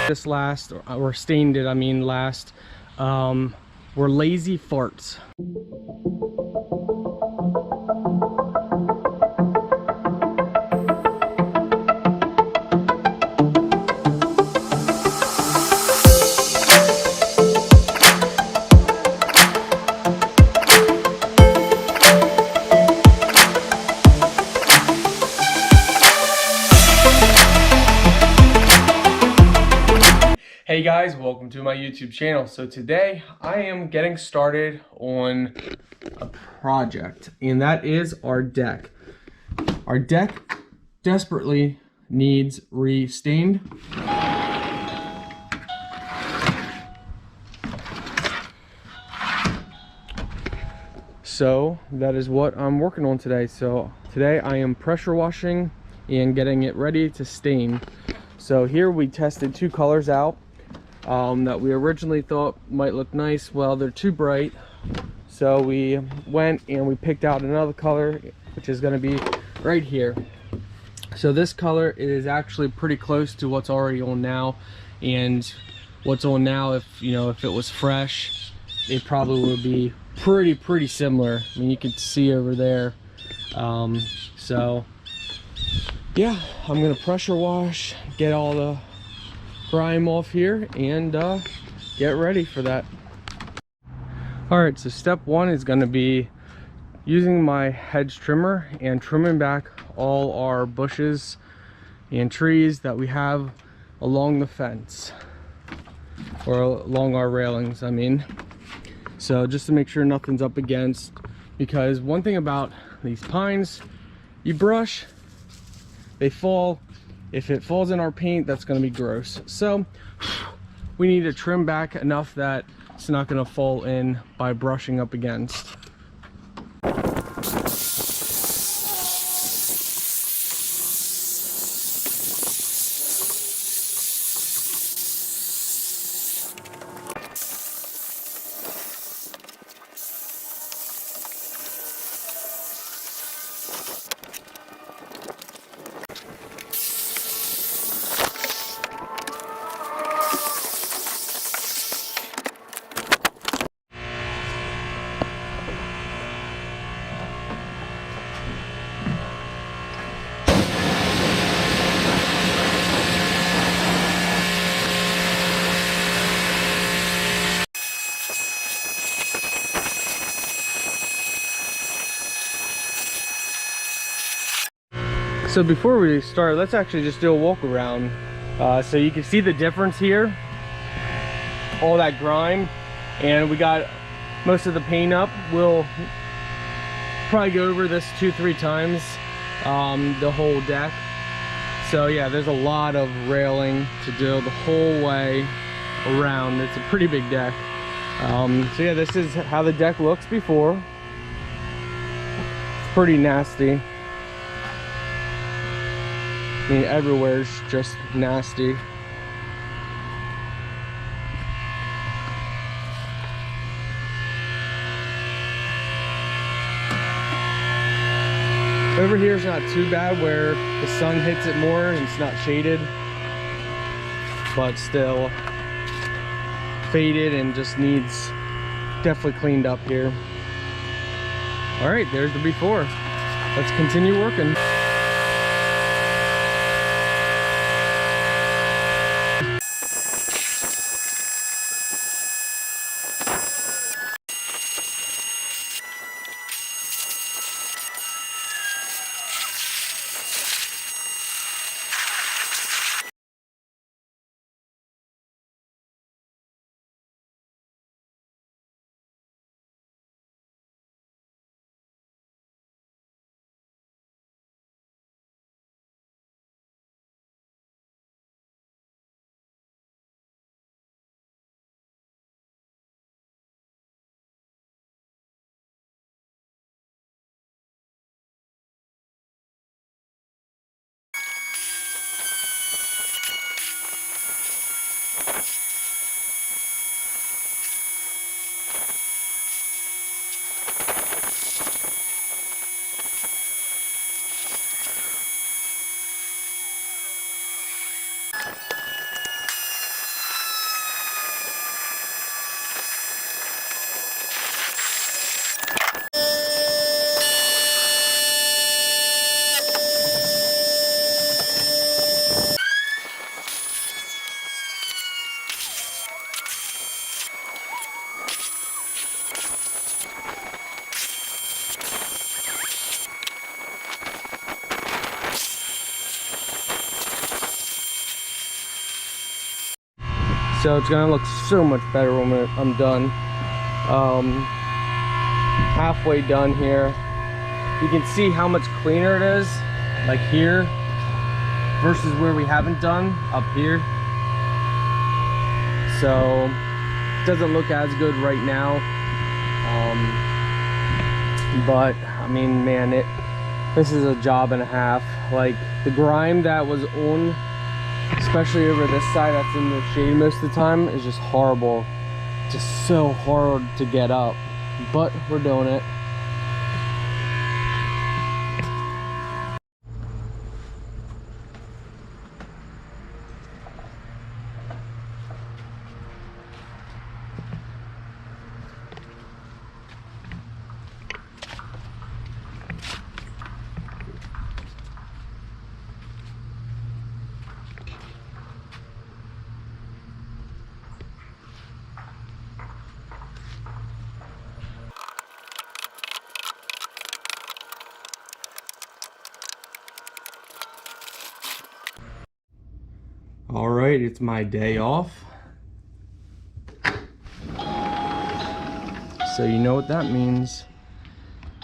this last, or stained it, I mean last, were lazy farts. Hey guys, welcome to my YouTube channel. So today I am getting started on a project, and that is our deck. Our deck desperately needs re-stained. So that is what I'm working on today. So today I am pressure washing and getting it ready to stain. So here we tested two colors out that we originally thought might look nice. Well, they're too bright, so we went and we picked out another color, which is going to be right here. So this color is actually pretty close to what's already on now, and what's on now, if you know, if it was fresh, it probably would be pretty similar. I mean, you can see over there. So yeah, I'm gonna pressure wash, get all the grime off here, and get ready for that. All right, so step one is going to be using my hedge trimmer and trimming back all our bushes and trees that we have along the fence, or along our railings, I mean. So just to make sure nothing's up against, because one thing about these pines, you brush, they fall. If it falls in our paint, that's going to be gross. So we need to trim back enough that it's not going to fall in by brushing up against. So before we start, let's actually just do a walk around, so you can see the difference here. All that grime, and we got most of the paint up. We'll probably go over this 2-3 times, the whole deck. So yeah, there's a lot of railing to do the whole way around. It's a pretty big deck. So yeah, this is how the deck looks before. It's pretty nasty. I mean, everywhere's just nasty. Over here is not too bad, where the sun hits it more and it's not shaded, but still faded and just needs definitely cleaned up here. All right, there's the before. Let's continue working. So it's gonna look so much better when I'm done. Halfway done here. You can see how much cleaner it is, like here, versus where we haven't done, up here. So it doesn't look as good right now. But I mean, man, this is a job and a half. Like the grime that was on, especially over this side that's in the shade most of the time, is just horrible. Just so hard to get up, but we're doing it. All right, it's my day off. So you know what that means.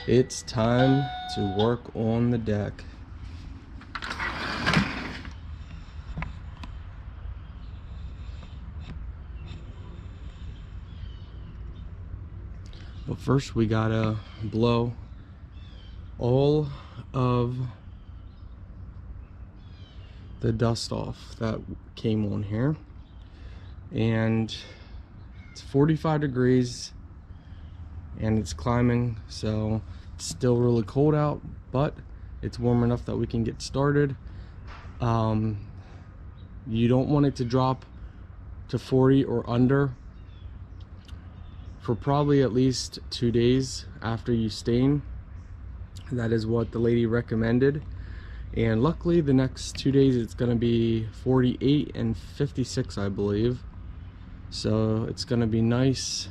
It's time to work on the deck. But first we gotta blow all of the dust off that came on here. And it's 45 degrees and it's climbing, so it's still really cold out, but it's warm enough that we can get started. You don't want it to drop to 40 or under for probably at least 2 days after you stain. That is what the lady recommended. And luckily the next 2 days it's gonna be 48 and 56, I believe. So it's gonna be nice,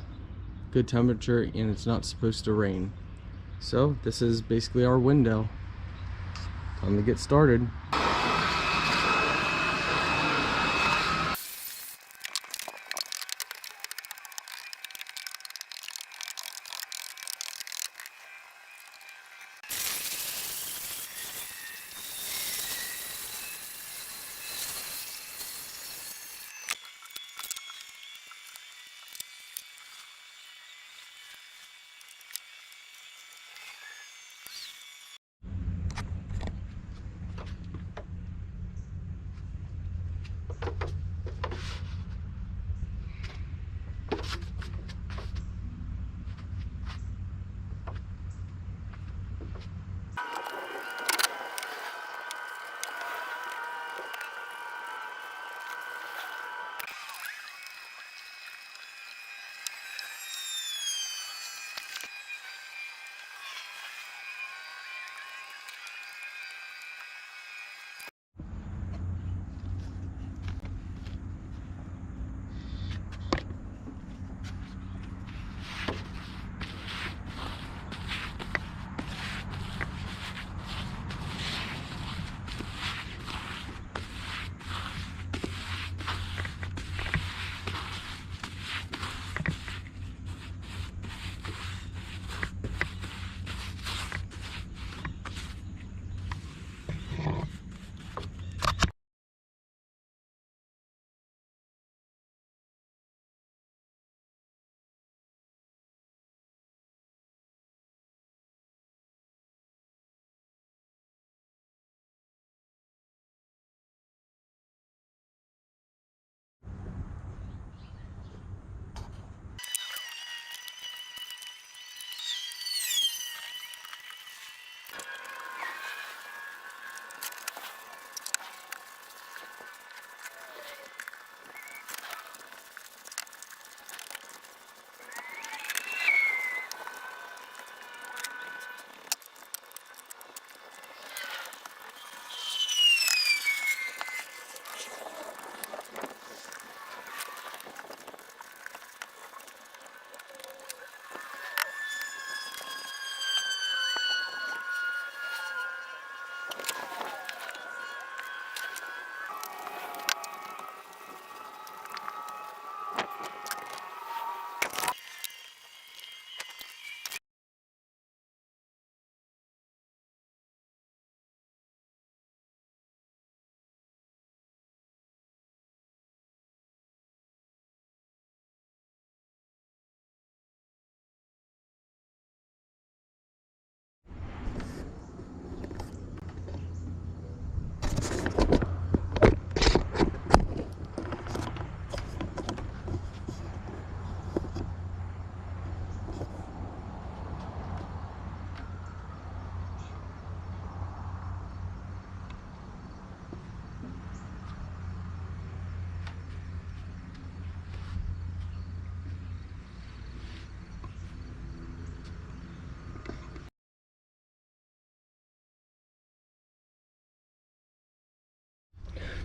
good temperature, and it's not supposed to rain. So this is basically our window. Time to get started.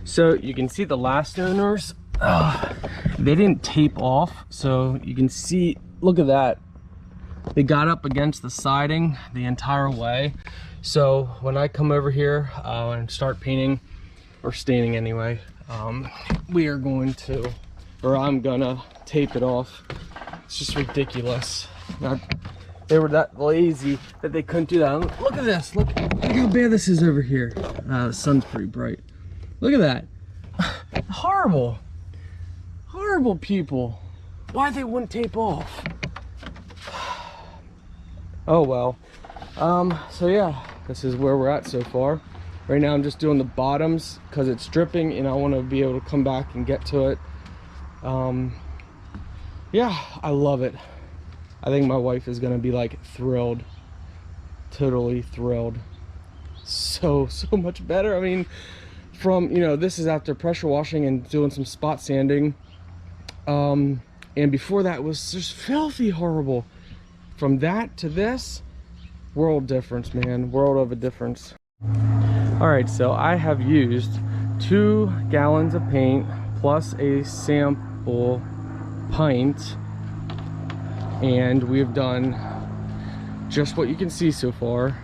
So you can see the last owners, they didn't tape off, so you can see, look at that. They got up against the siding the entire way. So when I come over here and start painting, or staining anyway, we are going to, or I'm gonna tape it off. It's just ridiculous. They were that lazy that they couldn't do that. Look at this, look how bad this is over here. The sun's pretty bright. Look at that. Horrible people. Why they wouldn't tape off? Oh well. So yeah, this is where we're at so far. Right now I'm just doing the bottoms because it's dripping and I want to be able to come back and get to it. Yeah, I love it. I think my wife is gonna be like thrilled, totally thrilled. So much better. I mean, from, you know, this is after pressure washing and doing some spot sanding, and before that was just filthy horrible. From that to this, world difference, man, world of a difference. All right, so I have used 2 gallons of paint plus a sample pint, and we've done just what you can see so far.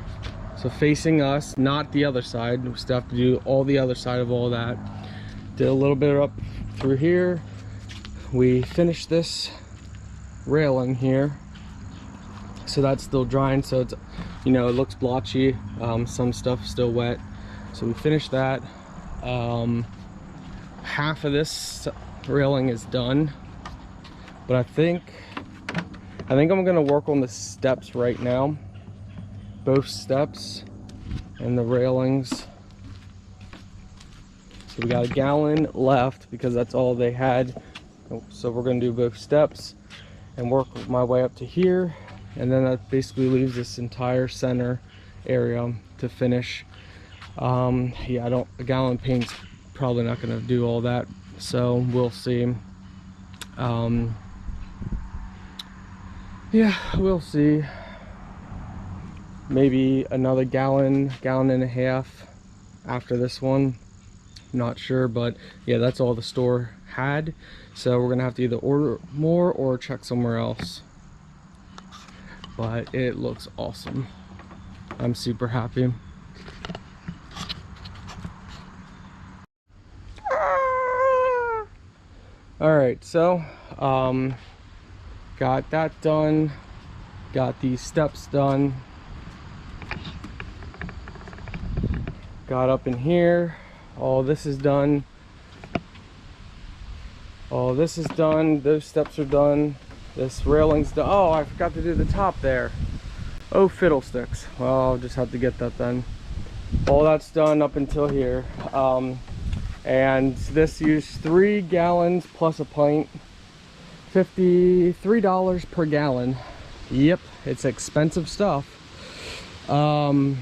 So facing us, not the other side. We still have to do all the other side of all that. Did a little bit up through here. We finished this railing here, so that's still drying, so it's, you know, it looks blotchy. Some stuff still wet, so we finished that. Half of this railing is done, but I think I'm gonna work on the steps right now, both steps and the railings. So we got a gallon left because that's all they had. So we're gonna do both steps and work my way up to here, and then that basically leaves this entire center area to finish. Yeah, a gallon of paint's probably not gonna do all that, so we'll see. Yeah, we'll see. Maybe another gallon and a half after this one. Not sure, but yeah, that's all the store had. So we're gonna have to either order more or check somewhere else. But it looks awesome. I'm super happy. All right, so got that done, got these steps done, got up in here, all this is done, all this is done, those steps are done, this railing's done. Oh, I forgot to do the top there. Oh, fiddlesticks. Well, I'll just have to get that done. All that's done up until here. And this used 3 gallons plus a pint, $53 per gallon. Yep, it's expensive stuff. And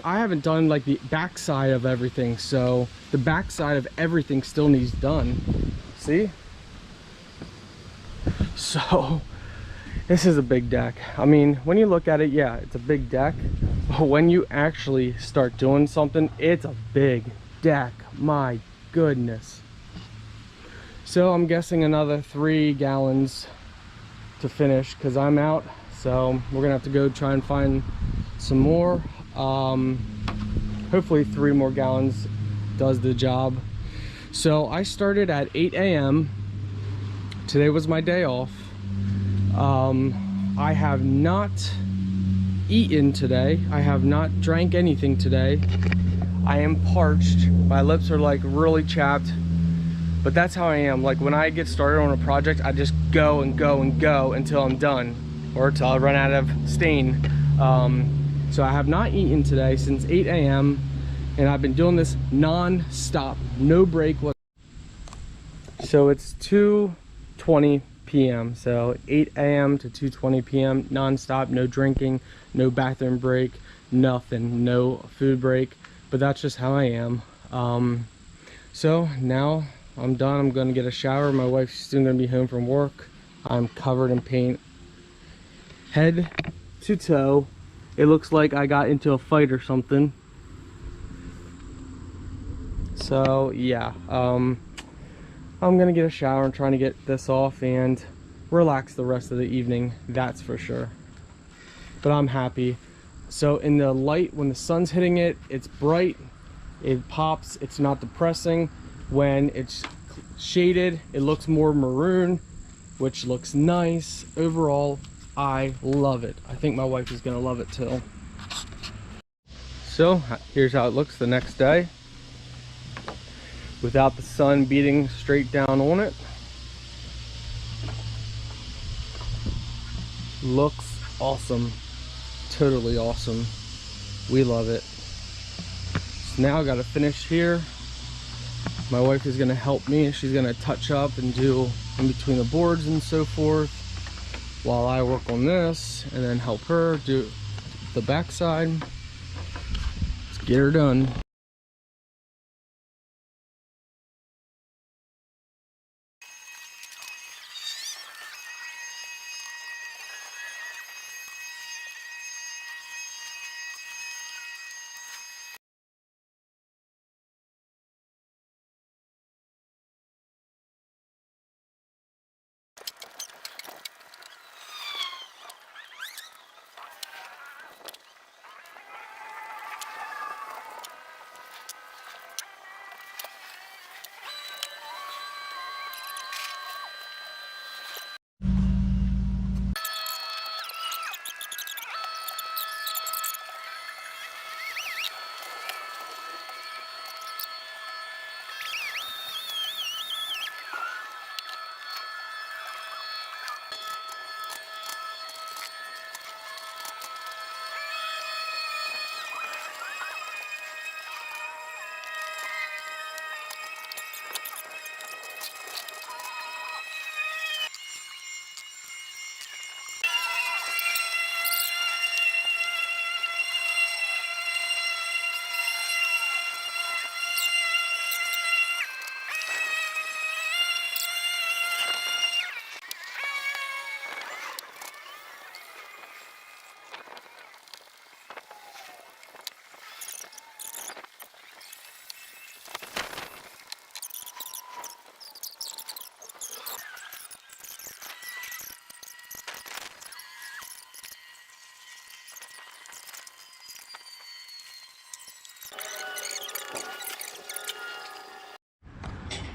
I haven't done like the back side of everything, so the back side of everything still needs done. See? So this is a big deck. I mean, when you look at it, yeah, it's a big deck, but when you actually start doing something, it's a big deck. My goodness. So I'm guessing another 3 gallons to finish because I'm out, so we're gonna have to go try and find some more. Hopefully 3 more gallons does the job. So I started at 8 a.m. Today was my day off. I have not eaten today. I have not drank anything today. I am parched. My lips are like really chapped, but that's how I am. Like when I get started on a project, I just go and go and go until I'm done, or until I run out of stain. So I have not eaten today since 8 a.m. and I've been doing this non-stop, no break. So it's 2:20 p.m. So 8 a.m. to 2:20 p.m. non-stop, no drinking, no bathroom break, nothing, no food break. But that's just how I am. So now I'm done. I'm gonna get a shower. My wife's soon gonna be home from work. I'm covered in paint, head to toe. It looks like I got into a fight or something. So yeah, I'm gonna get a shower and trying to get this off and relax the rest of the evening, that's for sure. But I'm happy. So in the light, when the sun's hitting it, it's bright, it pops, it's not depressing. When it's shaded, it looks more maroon, which looks nice. Overall, I love it. I think my wife is gonna love it too. So here's how it looks the next day without the sun beating straight down on it. Looks awesome. Totally awesome. We love it. So now I gotta finish here. My wife is gonna help me. She's gonna touch up and do in between the boards and so forth while I work on this, and then help her do the backside. Let's get her done.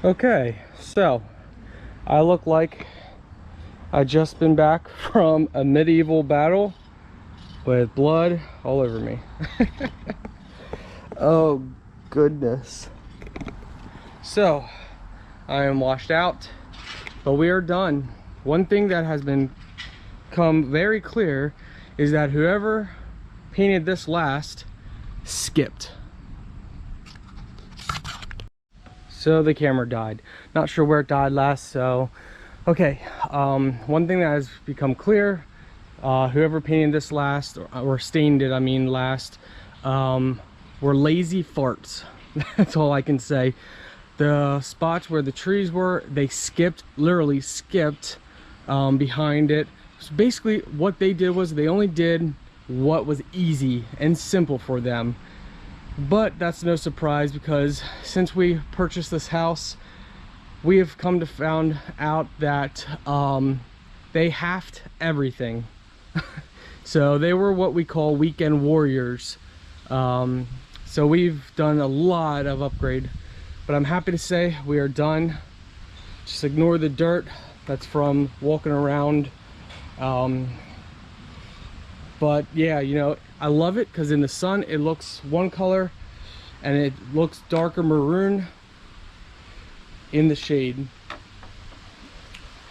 Okay, so I look like I just been back from a medieval battle with blood all over me. Oh goodness. So I am washed out, but we are done. One thing that has become very clear is that whoever painted this last skipped. So the camera died. Not sure where it died last, so okay. One thing that has become clear, whoever painted this last, or stained it, I mean last, were lazy farts. That's all I can say. The spots where the trees were, they skipped, literally skipped behind it. So basically what they did was they only did what was easy and simple for them. But that's no surprise, because since we purchased this house, we have come to find out that they halved everything. So they were what we call weekend warriors. So we've done a lot of upgrade, but I'm happy to say we are done. Just ignore the dirt that's from walking around. But yeah, you know, I love it because in the sun it looks one color and it looks darker maroon in the shade.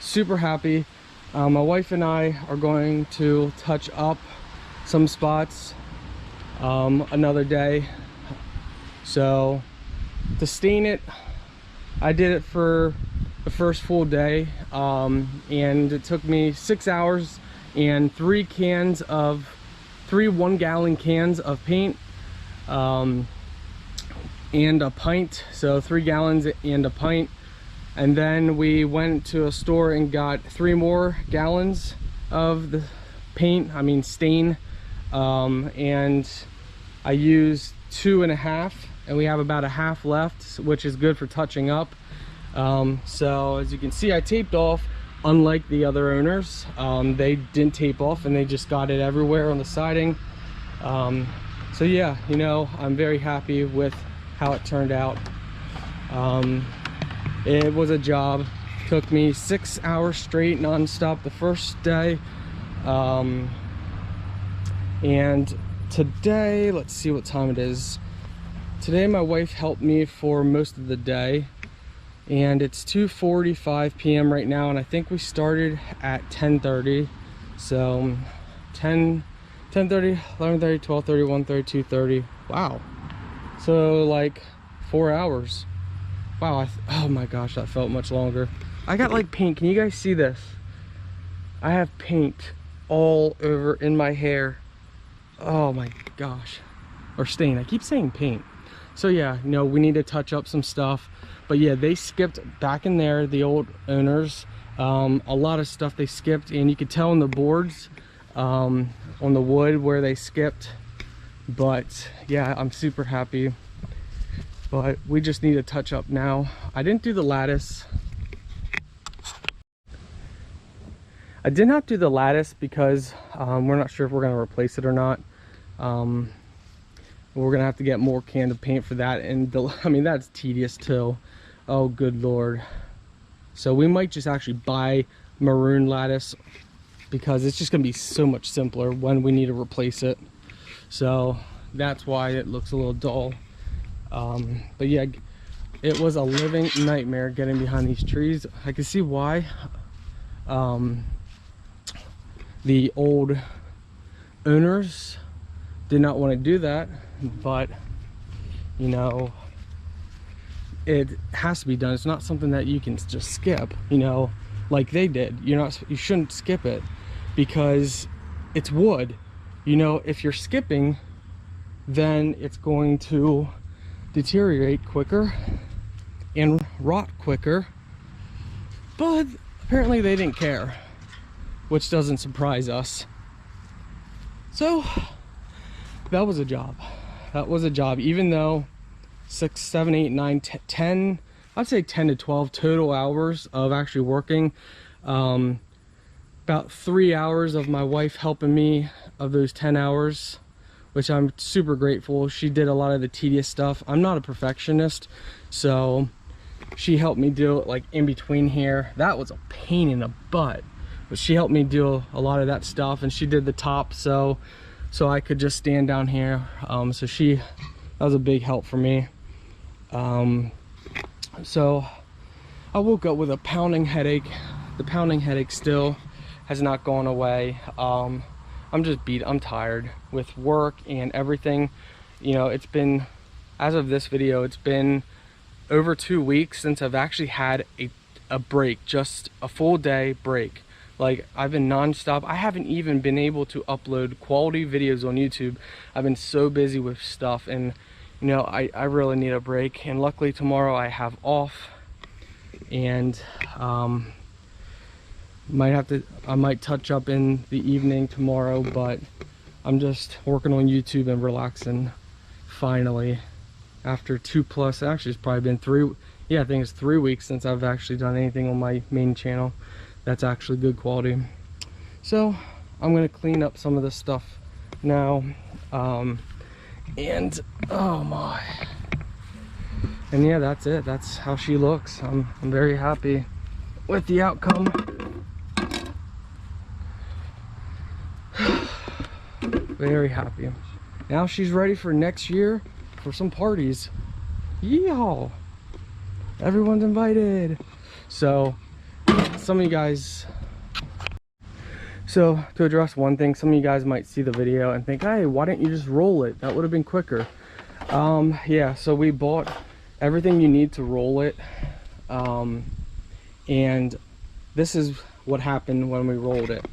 Super happy. My wife and I are going to touch up some spots another day. So to stain it, I did it for the first full day, and it took me 6 hours and 3 1-gallon cans of paint, and a pint, so 3 gallons and a pint. And then we went to a store and got 3 more gallons of the paint, I mean stain, and I used 2.5, and we have about a half left, which is good for touching up. So as you can see, I taped off. Unlike the other owners, they didn't tape off and they just got it everywhere on the siding. So yeah, you know, I'm very happy with how it turned out. It was a job. Took me 6 hours straight non-stop the first day. And today, let's see what time it is. Today my wife helped me for most of the day, and it's 2:45 p.m. right now, and I think we started at 10:30. So 10:30, 11:30, 12:30, 1:30, 2:30. Wow. So like 4 hours. Wow, oh my gosh, that felt much longer. I got like paint. Can you guys see this? I have paint all over in my hair. Oh my gosh. Or stain. I keep saying paint. So yeah, you know, we need to touch up some stuff. But yeah, they skipped back in there, the old owners. A lot of stuff they skipped, and you could tell in the boards, on the wood where they skipped. But yeah, I'm super happy. But we just need to touch up now. I didn't do the lattice. I did not do the lattice because we're not sure if we're going to replace it or not. We're going to have to get more can of paint for that. And I mean, that's tedious too. Oh, good Lord. So we might just actually buy maroon lattice because it's just going to be so much simpler when we need to replace it. So that's why it looks a little dull. But yeah, it was a living nightmare getting behind these trees. I can see why the old owners did not want to do that, but you know, it has to be done. It's not something that you can just skip, you know, like they did. You shouldn't skip it because it's wood. You know, if you're skipping, then it's going to deteriorate quicker and rot quicker. But apparently they didn't care, which doesn't surprise us. So that was a job. That was a job. Even though 6, 7, 8, 9, 10, I'd say 10 to 12 total hours of actually working. About 3 hours of my wife helping me of those 10 hours, which I'm super grateful. She did a lot of the tedious stuff. I'm not a perfectionist, so she helped me do it like in between here. That was a pain in the butt, but she helped me do a lot of that stuff, and she did the top so I could just stand down here. So that was a big help for me. So I woke up with a pounding headache. The pounding headache still has not gone away. I'm just beat. I'm tired with work and everything. You know, it's been, as of this video, it's been over 2 weeks since I've actually had a break, just a full day break. Like, I've been non-stop. I haven't even been able to upload quality videos on YouTube. I've been so busy with stuff, and you know, I really need a break. And luckily tomorrow I have off, and I might touch up in the evening tomorrow, but I'm just working on YouTube and relaxing finally after 2+, actually it's probably been 3, yeah, I think it's 3 weeks since I've actually done anything on my main channel that's actually good quality. So I'm gonna clean up some of this stuff now, and oh my, and yeah, that's it. That's how she looks. I'm very happy with the outcome. Very happy. Now she's ready for next year for some parties. Yeehaw! Everyone's invited. So some of you guys, so to address one thing, some of you guys might see the video and think, hey, why didn't you just roll it? That would have been quicker. Yeah, so we bought everything you need to roll it, and this is what happened when we rolled it.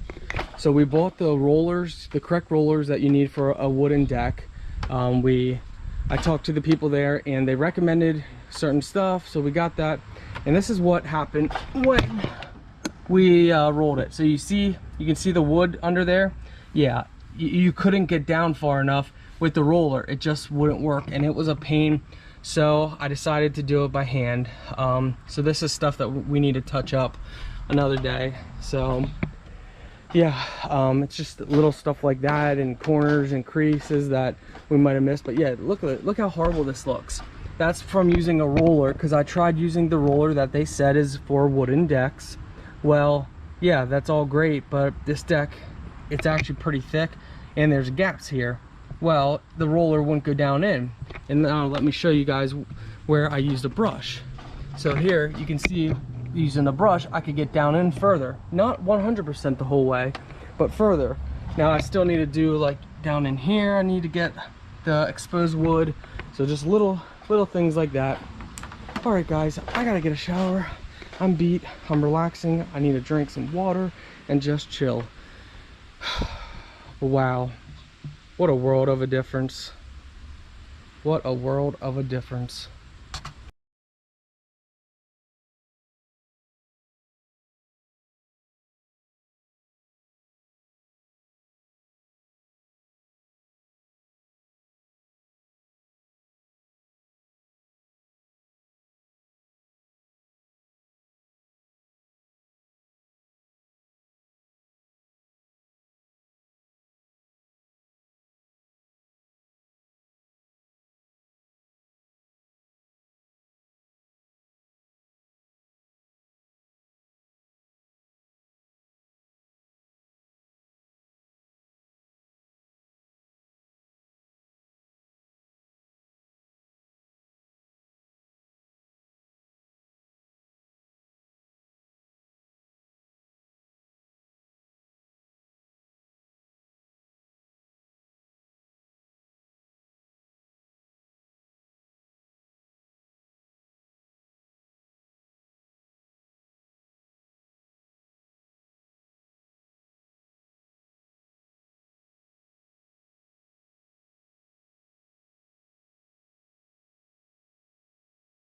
So we bought the rollers, the correct rollers that you need for a wooden deck. I talked to the people there and they recommended certain stuff, so we got that. And this is what happened when we rolled it. So you can see the wood under there. Yeah, you couldn't get down far enough with the roller. It just wouldn't work, and it was a pain. So I decided to do it by hand. So this is stuff that we need to touch up another day. So yeah, it's just little stuff like that, and corners and creases that we might have missed. But yeah, look how horrible this looks. That's from using a roller, because I tried using the roller that they said is for wooden decks. Well, yeah, that's all great, but this deck, it's actually pretty thick, and there's gaps here. Well, the roller wouldn't go down in. And now let me show you guys where I used a brush. So here you can see, using a brush, I could get down in further. Not 100% the whole way, but further. Now I still need to do like down in here, I need to get the exposed wood. So just little things like that. All right guys, I gotta get a shower. I'm beat, I'm relaxing. I need to drink some water and just chill. Wow. What a world of a difference. What a world of a difference.